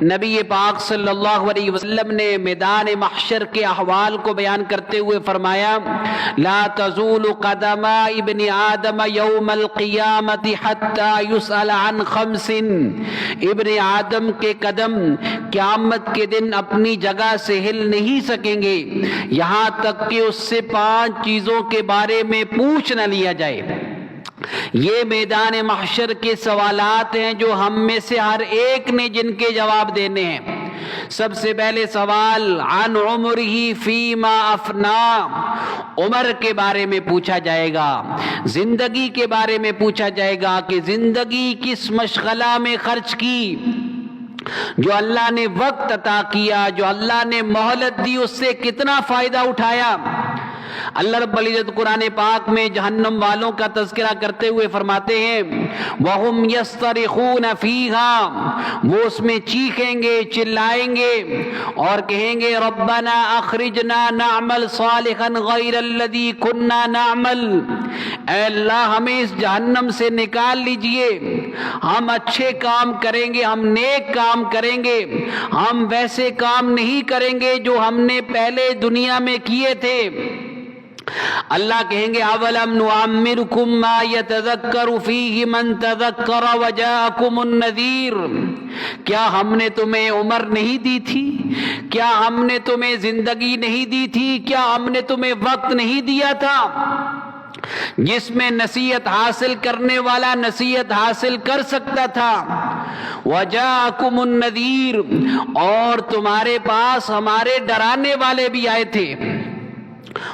نبی پاک صلی اللہ علیہ وسلم نے میدان محشر کے احوال کو بیان کرتے ہوئے فرمایا لا تزول قدم ابن آدم یوم القیامت حتی یسأل عن خمس، ابن آدم کے قدم قیامت کے دن اپنی جگہ سے ہل نہیں سکیں گے یہاں تک کہ اس سے 5 چیزوں کے بارے میں پوچھ نہ لیا جائے۔ یہ میدان محشر کے سوالات ہیں جو ہم میں سے ہر ایک نے جن کے جواب دینے ہیں۔ سب سے پہلے سوال عن عمرہ فیما افنا، عمر کے بارے میں پوچھا جائے گا، زندگی کے بارے میں پوچھا جائے گا کہ زندگی کس مشغلہ میں خرچ کی، جو اللہ نے وقت عطا کیا، جو اللہ نے مہلت دی، اس سے کتنا فائدہ اٹھایا۔ اللہ رب العزت قرآن پاک میں جہنم والوں کا تذکرہ کرتے ہوئے فرماتے ہیں وَهُمْ يَصْطَرِخُونَ فِيهَا، وہ اس میں چیخیں گے، چلائیں گے اور کہیں گے ربنا اخرجنا نعمل صالحا غیر الذی كنا نعمل، اے اللہ ہمیں اس جہنم سے نکال لیجئے، ہم اچھے کام کریں گے، ہم نیک کام کریں گے، ہم ویسے کام نہیں کریں گے جو ہم نے پہلے دنیا میں کیے تھے۔ اللہ کہیں گے اولم نعمرکم ما یتذکر فیہ من تذکر وجاءکم النذیر، کیا ہم نے تمہیں عمر نہیں دی تھی، کیا ہم نے تمہیں زندگی نہیں دی تھی، کیا ہم نے تمہیں وقت نہیں دیا تھا جس میں نصیحت حاصل کرنے والا نصیحت حاصل کر سکتا تھا۔ وجاءکم النذیر، اور تمہارے پاس ہمارے ڈرانے والے بھی آئے تھے۔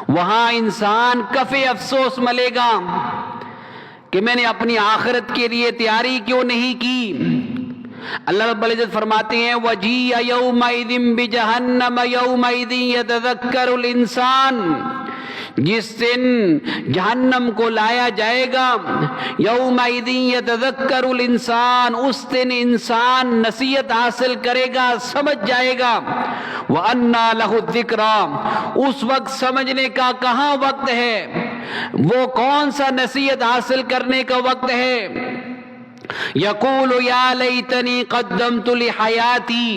وہاں انسان کفِ افسوس ملے گا کہ میں نے اپنی آخرت کے لیے تیاری کیوں نہیں کی۔ اللہ رب العزت فرماتے ہیں وَجِيَ يَوْمَئِذٍ بِجَهَنَّمَ يَوْمَئِذٍ يَتَذَكَّرُ الْإِنسَانُ، جس دن جہنم کو لایا جائے گا یومئذ یتذکر الانسان، اس دن انسان نصیحت حاصل کرے گا، سمجھ جائے گا۔ وَأَنَّى لَهُ الذِّكْرَى، اس وقت سمجھنے کا کہاں وقت ہے، وہ کون سا نصیحت حاصل کرنے کا وقت ہے۔ یقول یا لیتنی قدمت لحیاتی،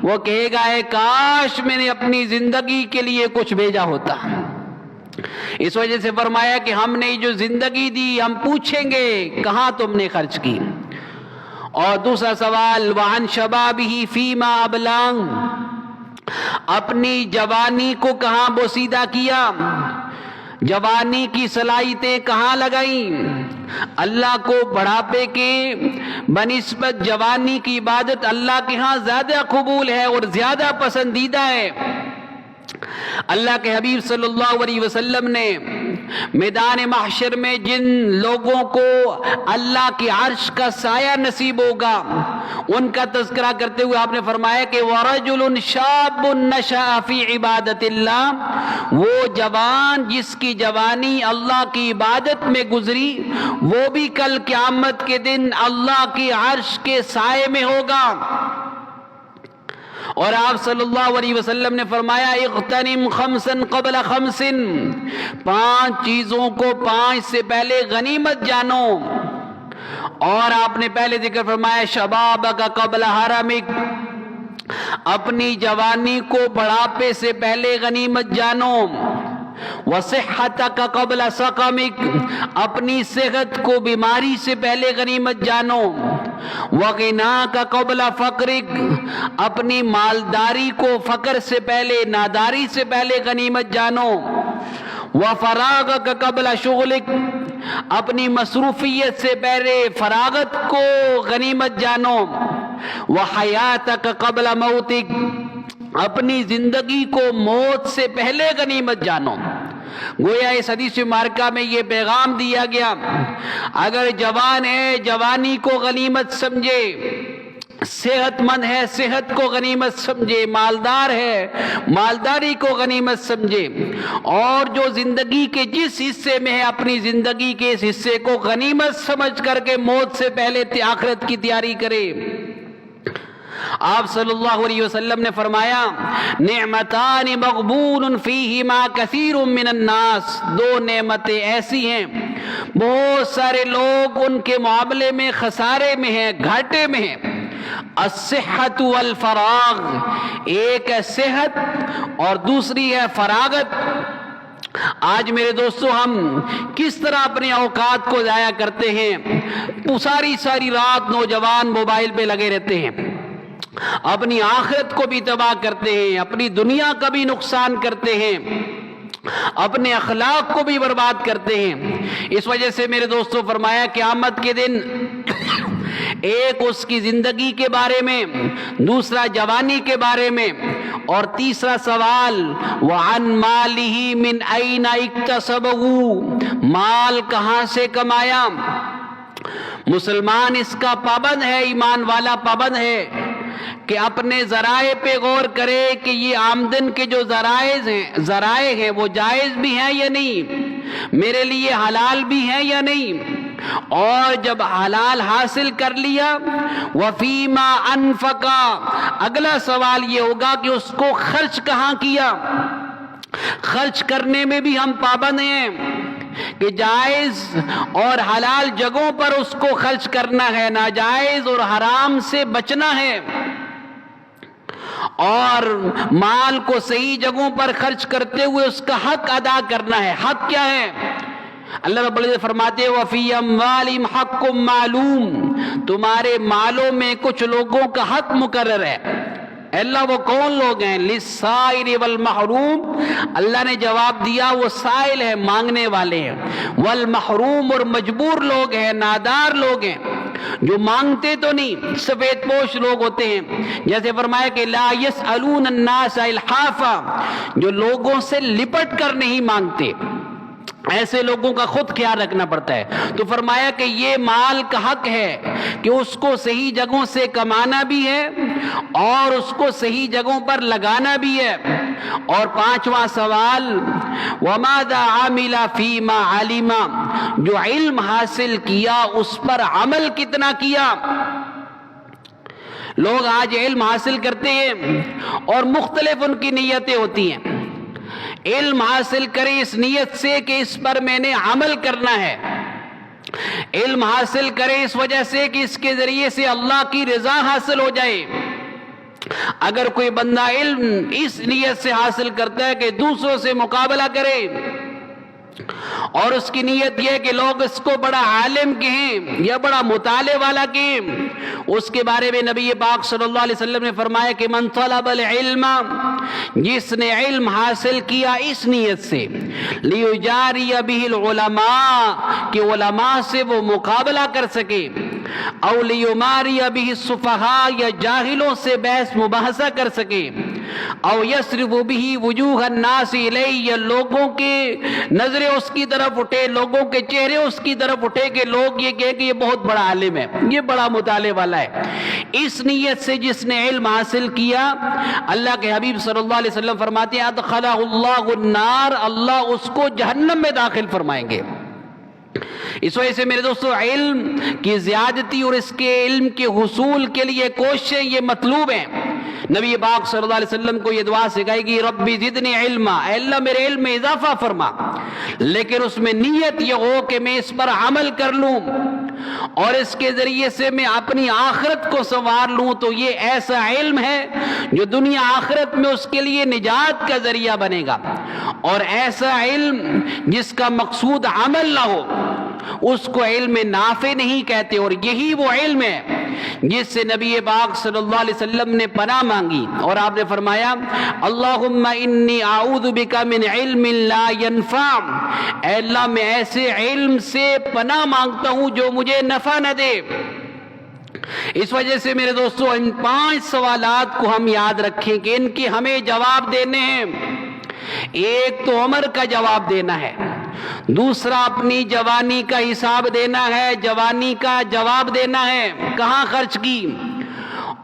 وہ کہے گا اے کاش میں نے اپنی زندگی کے لیے کچھ بھیجا ہوتا۔ اس وجہ سے فرمایا کہ ہم نے جو زندگی دی ہم پوچھیں گے کہاں تم نے خرچ کی۔ اور دوسرا سوال وعن شبابہ فیما ابلاغ، اپنی جوانی کو کہاں بوسیدہ کیا، جوانی کی صلاحیتیں کہاں لگائیں۔ اللہ کو بڑھاپے کے بنسبت جوانی کی عبادت اللہ کے ہاں زیادہ قبول ہے اور زیادہ پسندیدہ ہے۔ اللہ کے حبیب صلی اللہ علیہ وسلم نے میدان محشر میں جن لوگوں کو اللہ کے عرش کا سایہ نصیب ہوگا ان کا تذکرہ کرتے ہوئے آپ نے فرمایا کہ وَرَجُلٌ شَابٌ نَشَأَ فِي عِبَادَةِ اللَّهِ، وہ جوان جس کی جوانی اللہ کی عبادت میں گزری وہ بھی کل قیامت کے دن اللہ کے عرش کے سائے میں ہوگا۔ اور آپ صلی اللہ علیہ وسلم نے فرمایا اغتنم خمسا قبل خمس، 5 چیزوں کو 5 سے پہلے غنیمت جانو۔ اور آپ نے پہلے ذکر فرمایا شبابک قبل حرمک، اپنی جوانی کو بڑھاپے سے پہلے غنیمت جانو۔ وصحتک قبل سقمک، اپنی صحت کو بیماری سے پہلے غنیمت جانو۔ وغناک قبل فقرک، اپنی مالداری کو فقر سے پہلے ناداری سے پہلے غنیمت جانو۔ وفراغک قبل شغلک، اپنی مصروفیت سے پہلے فراغت کو غنیمت جانو۔ وحیاتک قبل موتک، اپنی زندگی کو موت سے پہلے غنیمت جانو۔ گویا اس حدیث مبارکہ میں یہ پیغام دیا گیا اگر جوان ہے جوانی کو غنیمت سمجھے، صحت مند ہے صحت کو غنیمت سمجھے، مالدار ہے مالداری کو غنیمت سمجھے، اور جو زندگی کے جس حصے میں ہے اپنی زندگی کے اس حصے کو غنیمت سمجھ کر کے موت سے پہلے آخرت کی تیاری کرے۔ آپ صلی اللہ علیہ وسلم نے فرمایا نعمتان مغبون فیہما کثیر من الناس، 2 نعمتیں ایسی ہیں بہت سارے لوگ ان کے معاملے میں خسارے میں ہیں، گھاٹے میں ہیں۔ الصحت والفراغ، ایک ہے صحت اور دوسری ہے فراغت۔ آج میرے دوستو ہم کس طرح اپنے اوقات کو ضائع کرتے ہیں، ساری رات نوجوان موبائل پہ لگے رہتے ہیں، اپنی آخرت کو بھی تباہ کرتے ہیں، اپنی دنیا کا بھی نقصان کرتے ہیں، اپنے اخلاق کو بھی برباد کرتے ہیں۔ اس وجہ سے میرے دوستو فرمایا قیامت کے دن ایک اس کی زندگی کے بارے میں، دوسرا جوانی کے بارے میں، اور تیسرا سوال وَعَن مَالِهِ مِنْ أَيْنَ اكْتَسَبَهُ، مال کہاں سے کمایا۔ مسلمان اس کا پابند ہے، ایمان والا پابند ہے کہ اپنے ذرائع پہ غور کرے کہ یہ آمدن کے جو ذرائع ہیں وہ جائز بھی ہیں یا نہیں، میرے لیے حلال بھی ہیں یا نہیں، اور جب حلال حاصل کر لیا وفیما انفقا، اگلا سوال یہ ہوگا کہ اس کو خرچ کہاں کیا۔ خرچ کرنے میں بھی ہم پابند ہیں کہ جائز اور حلال جگہوں پر اس کو خرچ کرنا ہے، ناجائز اور حرام سے بچنا ہے، اور مال کو صحیح جگہوں پر خرچ کرتے ہوئے اس کا حق ادا کرنا ہے۔ حق کیا ہے؟ اللہ رب العزت فرماتے ہیں وَفِي أَمْوَالِهِمْ حَقٌّ مَعْلُومٌ، تمہارے مالوں میں کچھ لوگوں کا حق مقرر ہے۔ اللہ وہ کون لوگ ہیں؟ لِلسَّائِلِ وَالْمَحْرُومِ، اللہ نے جواب دیا وہ سائل ہے، مانگنے والے ہیں، والمحروم، اور مجبور لوگ ہیں، نادار لوگ ہیں، جو مانگتے تو نہیں، سفید پوش لوگ ہوتے ہیں۔ جیسے فرمایا کہ لا يسألون الناس الحافا، جو لوگوں سے لپٹ کر نہیں مانگتے، ایسے لوگوں کا خود خیال رکھنا پڑتا ہے۔ تو فرمایا کہ یہ مال کا حق ہے کہ اس کو صحیح جگہوں سے کمانا بھی ہے اور اس کو صحیح جگہوں پر لگانا بھی ہے۔ اور پانچواں سوال وَمَاذَا عَمِلَ فِي مَا عَلِمَ، جو علم حاصل کیا اس پر عمل کتنا کیا۔ لوگ آج علم حاصل کرتے ہیں اور مختلف ان کی نیتیں ہوتی ہیں۔ علم حاصل کریں اس نیت سے کہ اس پر میں نے عمل کرنا ہے، علم حاصل کریں اس وجہ سے کہ اس کے ذریعے سے اللہ کی رضا حاصل ہو جائے۔ اگر کوئی بندہ علم اس نیت سے حاصل کرتا ہے کہ دوسروں سے مقابلہ کرے، اور اس کی نیت یہ ہے کہ لوگ اس کو بڑا عالم کہیں یا بڑا مطالعے والا کہیں، اس کے بارے میں نبی پاک صلی اللہ علیہ وسلم نے فرمایا کہ من طلب العلم، جس نے علم حاصل کیا اس نیت سے، لیجاری بہ العلماء، کہ علماء سے وہ مقابلہ کر سکے، او لیماری بہ السفہاء، یا جاہلوں سے بحث مباحثہ کر سکے، او یصرف بہ وجوہ الناس الیہ، یا لوگوں کے نظریں اس کی طرف اٹھے، لوگوں کے چہرے اس کی طرف اٹھے کہ لوگ یہ کہیں کہ یہ بہت بڑا عالم ہے، یہ بڑا مطالعے والا ہے۔ اس نیت سے جس نے علم حاصل کیا، اللہ کے حبیب صلی اللہ علیہ وسلم فرماتے ہیں ادخلہ اللہ النار، اللہ اس کو جہنم میں داخل فرمائیں گے۔ اس وجہ سے میرے دوستو علم کی زیادتی اور اس کے علم کے حصول کے لیے کوششیں یہ مطلوب ہیں۔ نبی پاک صلی اللہ علیہ وسلم کو یہ دعا سکھائی گی ربی زدنی علما، اے اللہ میرے علم میں اضافہ فرما، لیکن اس میں نیت یہ ہو کہ میں اس پر عمل کر لوں اور اس کے ذریعے سے میں اپنی آخرت کو سنوار لوں۔ تو یہ ایسا علم ہے جو دنیا آخرت میں اس کے لیے نجات کا ذریعہ بنے گا، اور ایسا علم جس کا مقصود عمل نہ ہو اس کو علم نافع نہیں کہتے۔ اور یہی وہ علم ہے جس سے نبی پاک صلی اللہ علیہ وسلم نے پناہ مانگی، اور آپ نے فرمایا اللہم انی اعوذ بک من علم لا ينفع، اے اللہ میں ایسے علم سے پناہ مانگتا ہوں جو مجھے نفع نہ دے۔ اس وجہ سے میرے دوستو ان 5 سوالات کو ہم یاد رکھیں کہ ان کے ہمیں جواب دینے ہیں۔ ایک تو عمر کا جواب دینا ہے، دوسرا اپنی جوانی کا حساب دینا ہے، جوانی کا جواب دینا ہے کہاں خرچ کی،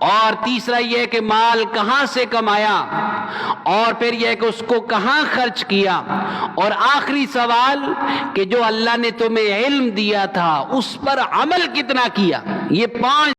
اور تیسرا یہ کہ مال کہاں سے کمایا، اور پھر یہ کہ اس کو کہاں خرچ کیا، اور آخری سوال کہ جو اللہ نے تمہیں علم دیا تھا اس پر عمل کتنا کیا۔ یہ 5